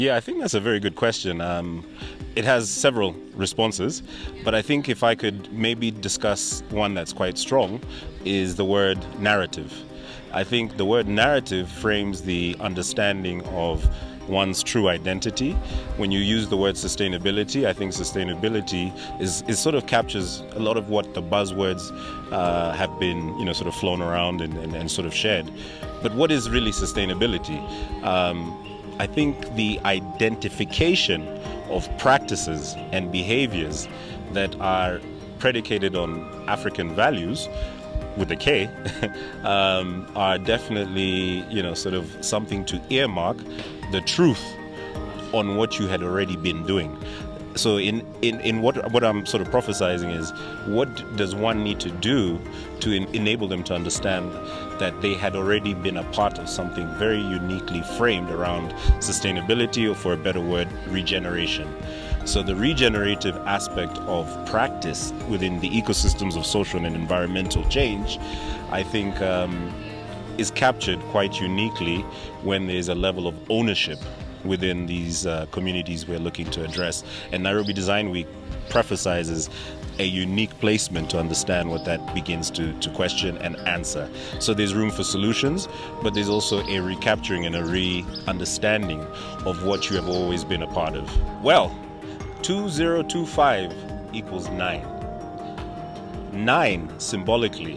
Yeah, I think that's a very good question. It has several responses, but I think if I could maybe discuss one that's quite strong is the word narrative. I think the word narrative frames the understanding of one's true identity. When you use the word sustainability, I think sustainability is sort of captures a lot of what the buzzwords have been, sort of flown around and sort of shared. But what is really sustainability? I think the identification of practices and behaviors that are predicated on African values with a K are definitely, sort of something to earmark the truth on what you had already been doing. So in what I'm sort of prophesizing is, what does one need to do to enable them to understand that they had already been a part of something very uniquely framed around sustainability, or for a better word, regeneration. So the regenerative aspect of practice within the ecosystems of social and environmental change, I think, is captured quite uniquely when there's a level of ownership within these communities we're looking to address. And Nairobi Design Week prophesizes a unique placement to understand what that begins to question and answer. So there's room for solutions, but there's also a recapturing and a re-understanding of what you have always been a part of. Well, 2025 equals 9. 9 symbolically,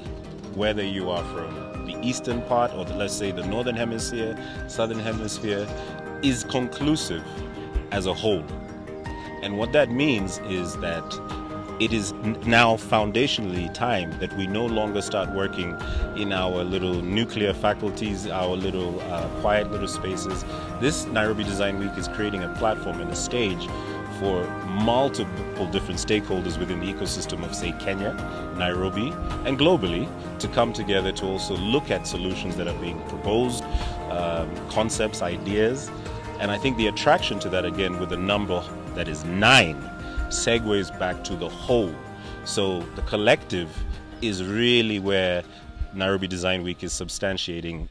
whether you are from the eastern part or let's say the northern hemisphere, southern hemisphere, is conclusive as a whole. And what that means is that it is now foundationally time that we no longer start working in our little nuclear faculties, our little quiet little spaces. This Nairobi Design Week is creating a platform and a stage for multiple different stakeholders within the ecosystem of, say, Kenya, Nairobi, and globally to come together to also look at solutions that are being proposed, concepts, ideas. And I think the attraction to that, again, with a number that is 9, segues back to the whole. So the collective is really where Nairobi Design Week is substantiating